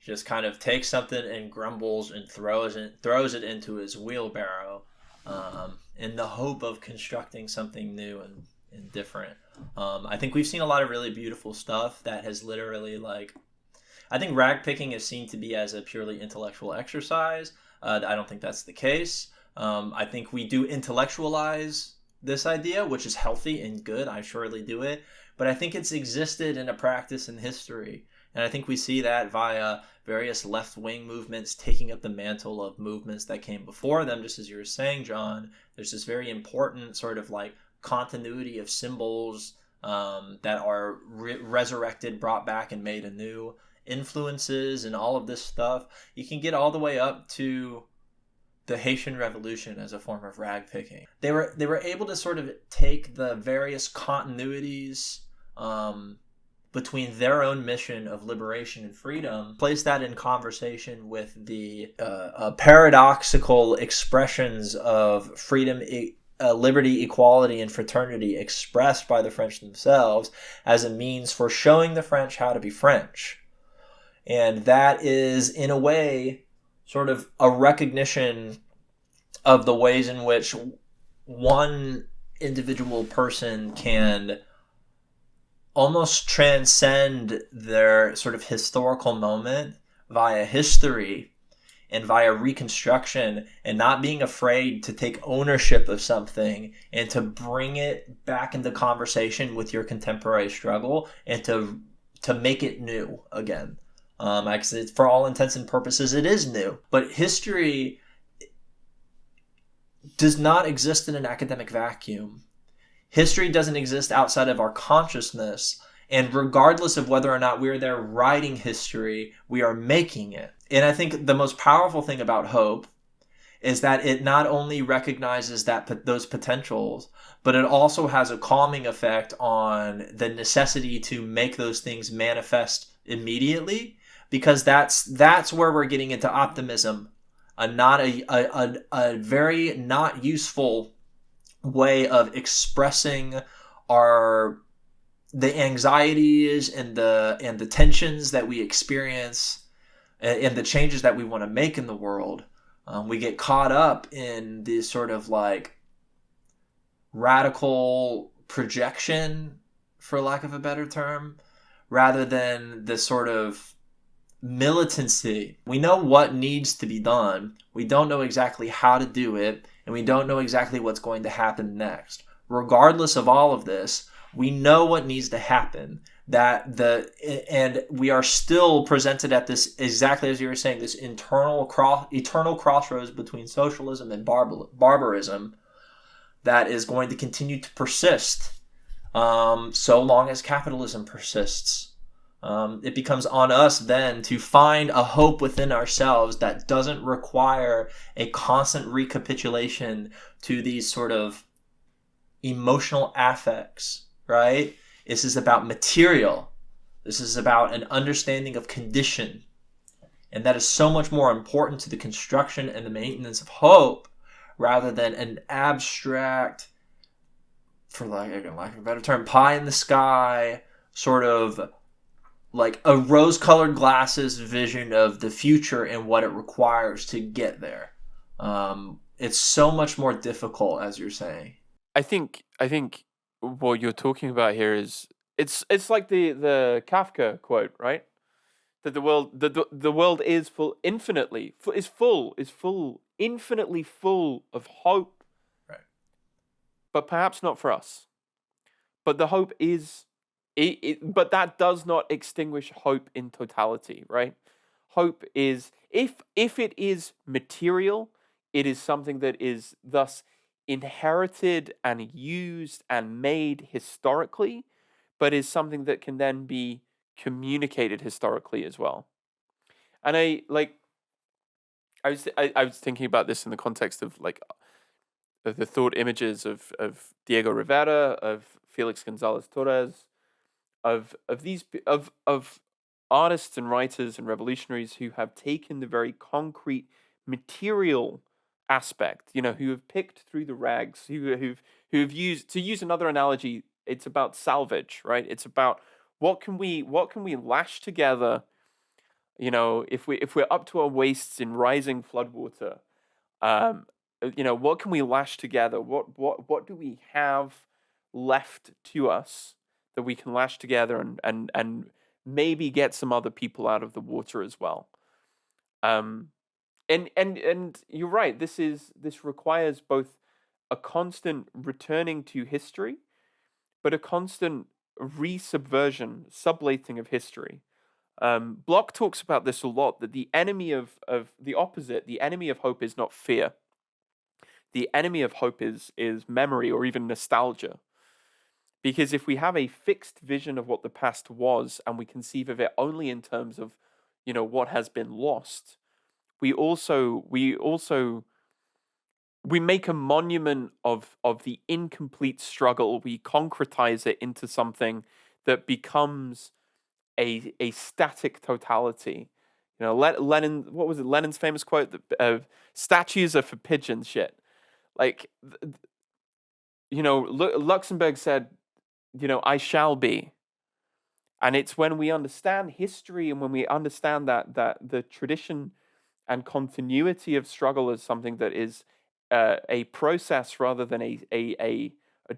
just kind of takes something and grumbles and throws it into his wheelbarrow, in the hope of constructing something new and different. I think we've seen a lot of really beautiful stuff that has literally, like, I think rag picking is seen to be as a purely intellectual exercise. I don't think that's the case. I think we do intellectualize this idea, which is healthy and good. I surely do it. But I think it's existed in a practice in history. And I think we see that via various left-wing movements taking up the mantle of movements that came before them. Just as you were saying, John, there's this very important sort of like continuity of symbols that are resurrected, brought back, and made anew. Influences and all of this stuff. You can get all the way up to the Haitian Revolution as a form of rag picking. They were able to sort of take the various continuities between their own mission of liberation and freedom, place that in conversation with the paradoxical expressions of freedom, liberty, equality, and fraternity expressed by the French themselves as a means for showing the French how to be French. And that is, in a way, sort of a recognition of the ways in which one individual person can almost transcend their sort of historical moment via history and via reconstruction, and not being afraid to take ownership of something and to bring it back into conversation with your contemporary struggle and to make it new again. For all intents and purposes, it is new. But history does not exist in an academic vacuum. History doesn't exist outside of our consciousness. And regardless of whether or not we're there writing history, we are making it. And I think the most powerful thing about hope is that it not only recognizes those potentials, but it also has a calming effect on the necessity to make those things manifest immediately, because that's where we're getting into optimism, a very not useful way of expressing the anxieties and the tensions that we experience and the changes that we want to make in the world. We get caught up in this sort of like radical projection, for lack of a better term, rather than the sort of militancy. We know what needs to be done. We don't know exactly how to do it, and we don't know exactly what's going to happen next. Regardless of all of this, we know what needs to happen. And we are still presented at this, exactly as you were saying, this eternal crossroads between socialism and barbarism that is going to continue to persist so long as capitalism persists. It becomes on us then to find a hope within ourselves that doesn't require a constant recapitulation to these sort of emotional affects, right? This is about material. This is about an understanding of condition. And that is so much more important to the construction and the maintenance of hope rather than an abstract, for lack of a better term, pie in the sky, sort of like a rose-colored glasses vision of the future and what it requires to get there. It's so much more difficult, as you're saying. I think what you're talking about here is it's like the Kafka quote, right? That the world is infinitely full of hope, right? But perhaps not for us. But the hope is, but that does not extinguish hope in totality, right? Hope is, if it is material, it is something that is thus inherited and used and made historically, but is something that can then be communicated historically as well. And I was thinking about this in the context of of the thought images of Diego Rivera, of Felix Gonzalez Torres, of artists and writers and revolutionaries who have taken the very concrete material aspect, who have picked through the rags, who've used, to use another analogy, it's about salvage, right? It's about what can we lash together, if we're up to our waists in rising floodwater, what can we lash together? What do we have left to us that we can lash together and maybe get some other people out of the water as well? And you're right. This requires both a constant returning to history, but a constant resubversion, sublating of history. Bloch talks about this a lot, that the enemy of the opposite, the enemy of hope is not fear. The enemy of hope is memory or even nostalgia. Because if we have a fixed vision of what the past was and we conceive of it only in terms of, what has been lost, we make a monument of the incomplete struggle. We concretize it into something that becomes a static totality. Lenin, what was it? Lenin's famous quote: "Statues are for pigeons." Shit. Luxemburg said, "I shall be." And it's when we understand history and when we understand that the tradition and continuity of struggle is something that is a process rather than a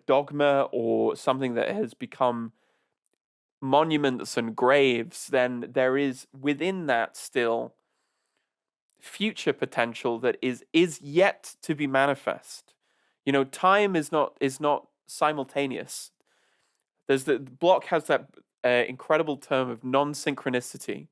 dogma or something that has become monuments and graves, then there is within that still future potential that is yet to be manifest. You know, time is not simultaneous. There's Block has that incredible term of non-synchronicity.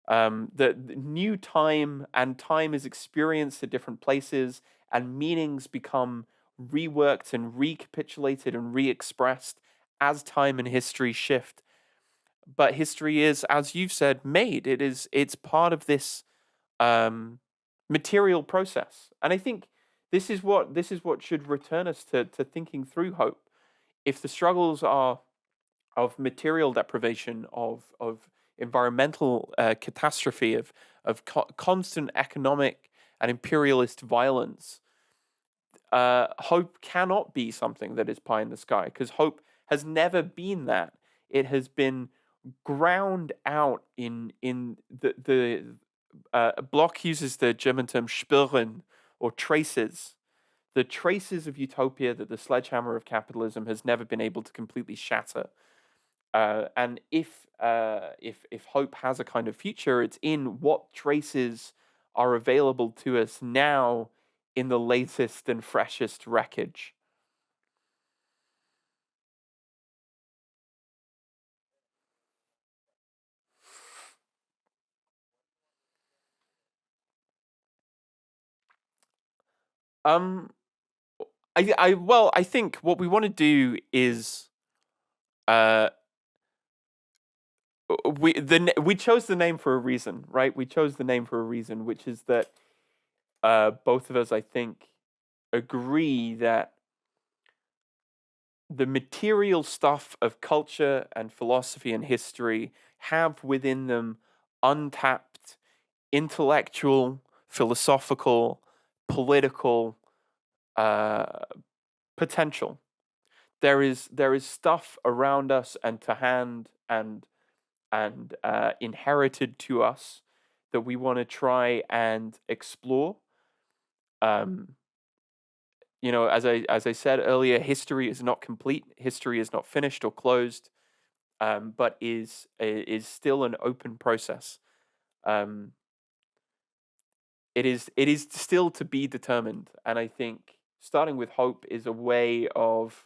The new time and time is experienced at different places, and meanings become reworked and recapitulated and re-expressed as time and history shift. But history is, as you've said, made. It's part of this material process, and I think this is what should return us to thinking through hope. If the struggles are of material deprivation, of environmental catastrophe, of constant economic and imperialist violence, hope cannot be something that is pie in the sky, because hope has never been that. It has been ground out in the Bloch uses the German term Spuren, or traces. The traces of utopia that the sledgehammer of capitalism has never been able to completely shatter. And if hope has a kind of future, it's in what traces are available to us now in the latest and freshest wreckage. I think what we want to do is we chose the name for a reason, right? We chose the name for a reason, which is that both of us, I think, agree that the material stuff of culture and philosophy and history have within them untapped intellectual, philosophical, political potential. There is stuff around us and to hand and inherited to us that we want to try and explore. You know, as I said earlier, history is not complete. History is not finished or closed, but is still an open process. It is still to be determined, and I think starting with hope is a way of,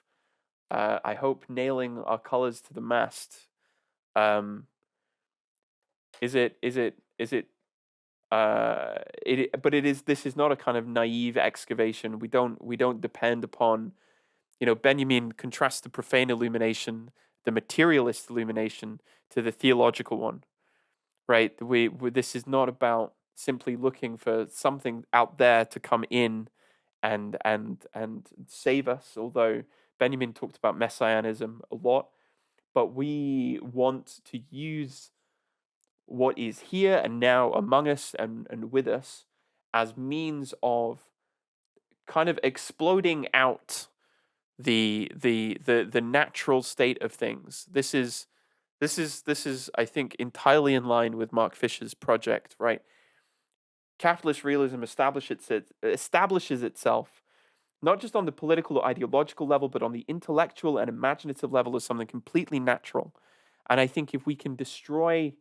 I hope, nailing our colors to the mast. But this is not a kind of naive excavation. We don't depend upon, you know, Benjamin contrasts the profane illumination, the materialist illumination, to the theological one, right? This is not about simply looking for something out there to come in and save us, although Benjamin talked about messianism a lot, but we want to use what is here and now among us and with us as means of kind of exploding out the natural state of things. This is I think entirely in line with Mark Fisher's project, right? Capitalist realism establishes itself not just on the political or ideological level, but on the intellectual and imaginative level as something completely natural. And I think if we can destroy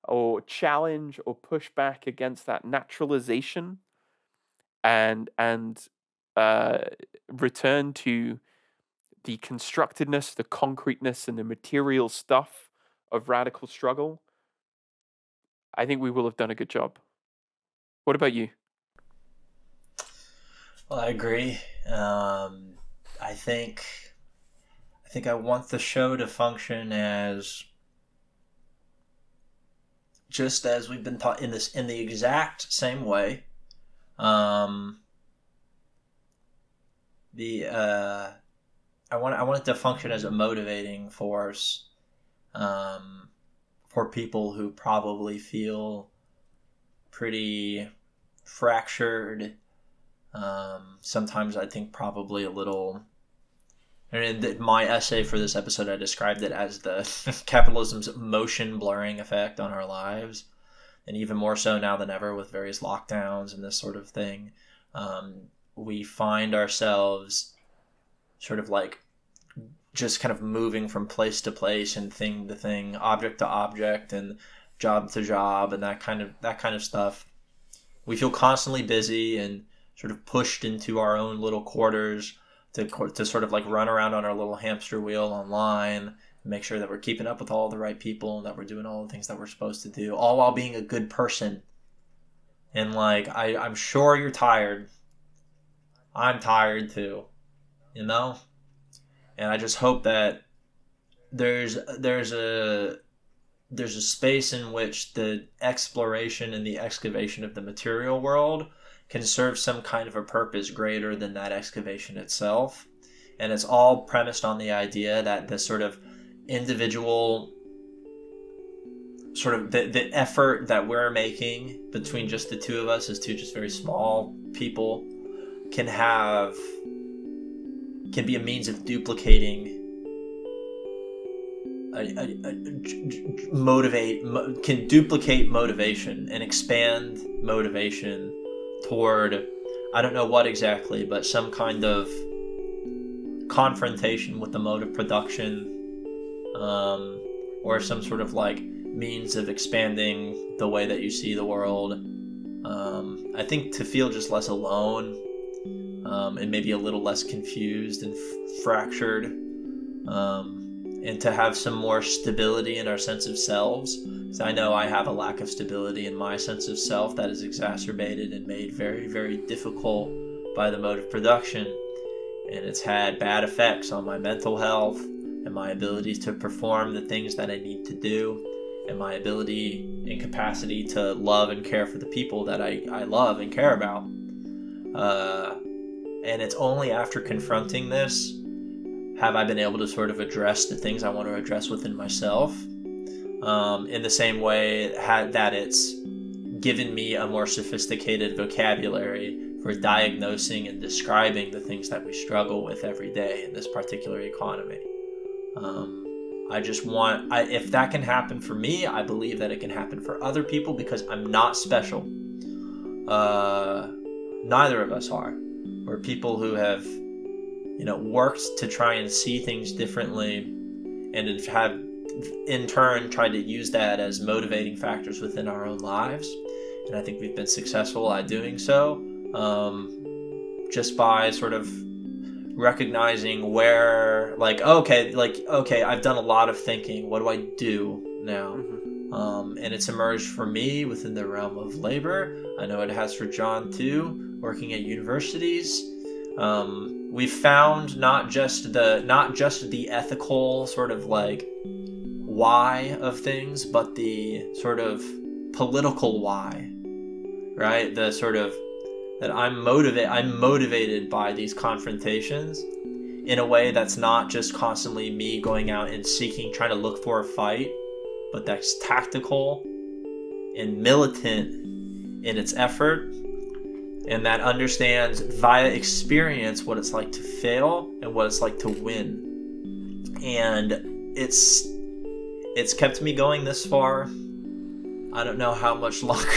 or challenge or push back against that naturalization and return to the constructedness, the concreteness, and the material stuff of radical struggle, I think we will have done a good job. What about you? Well, I agree. I think I want the show to function as just as we've been taught in the exact same way. I want it to function as a motivating force for people who probably feel pretty fractured. Sometimes I think probably a little. And in my essay for this episode, I described it as the capitalism's motion blurring effect on our lives, and even more so now than ever with various lockdowns and this sort of thing. We find ourselves sort of like just kind of moving from place to place and thing to thing, object to object, and job to job, and that kind of stuff. We feel constantly busy and sort of pushed into our own little quarters to sort of like run around on our little hamster wheel online, make sure that we're keeping up with all the right people and that we're doing all the things that we're supposed to do, all while being a good person. And like, I'm sure you're tired. I'm tired too, you know? And I just hope that there's a space in which the exploration and the excavation of the material world can serve some kind of a purpose greater than that excavation itself. And it's all premised on the idea that the sort of individual, sort of the effort that we're making between just the two of us as two just very small people can be a means of duplicating, can duplicate motivation and expand motivation toward, I don't know what exactly, but some kind of confrontation with the mode of production, or some sort of like means of expanding the way that you see the world. I think to feel just less alone, and maybe a little less confused and fractured, and to have some more stability in our sense of selves. Because I know I have a lack of stability in my sense of self that is exacerbated and made very, very difficult by the mode of production. And it's had bad effects on my mental health and my ability to perform the things that I need to do, and my ability and capacity to love and care for the people that I love and care about. And it's only after confronting this have I been able to sort of address the things I want to address within myself, in the same way that it's given me a more sophisticated vocabulary for diagnosing and describing the things that we struggle with every day in this particular economy. I just want, if that can happen for me, I believe that it can happen for other people, because I'm not special. Neither of us are. We're people who have, worked to try and see things differently, and have in turn tried to use that as motivating factors within our own lives. And I think we've been successful at doing so, just by sort of recognizing where, okay, I've done a lot of thinking. What do I do now? And it's emerged for me within the realm of labor. I know it has for John too, working at universities. We've found not just the ethical sort of like why of things, but the sort of political why, right? The sort of that I'm motivated by these confrontations in a way that's not just constantly me going out and trying to look for a fight, but that's tactical and militant in its effort, and that understands via experience what it's like to fail and what it's like to win. And it's kept me going this far. I don't know how much longer.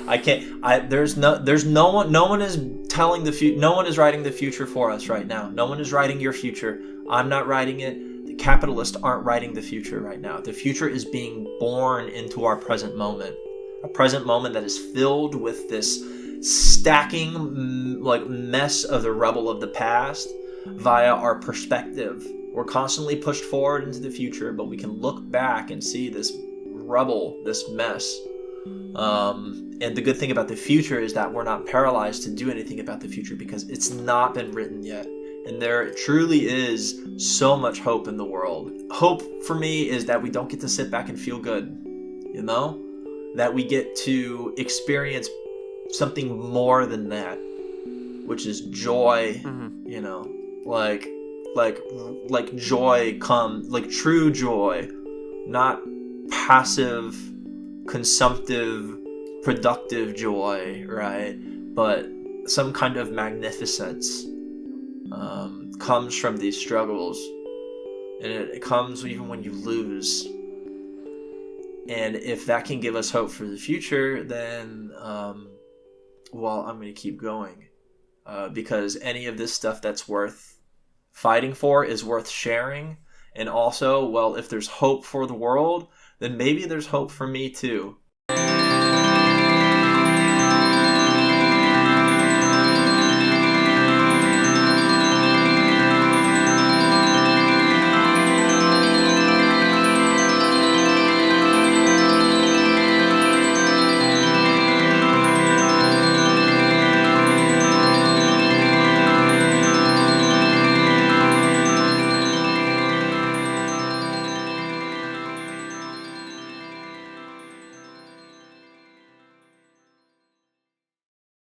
I can't. There's no one. No one is telling the future. No one is writing the future for us right now. No one is writing your future. I'm not writing it. The capitalists aren't writing the future right now. The future is being born into our present moment. A present moment that is filled with this stacking mess of the rubble of the past via our perspective. We're constantly pushed forward into the future, but we can look back and see this rubble, this mess. And the good thing about the future is that we're not paralyzed to do anything about the future, because it's not been written yet. And there truly is so much hope in the world. Hope for me is that we don't get to sit back and feel good, that we get to experience something more than that, which is joy. Like joy true joy, not passive, consumptive, productive joy, right? But some kind of magnificence comes from these struggles, and it comes even when you lose. And if that can give us hope for the future, then I'm going to keep going, because any of this stuff that's worth fighting for is worth sharing. And also, well, if there's hope for the world, then maybe there's hope for me too.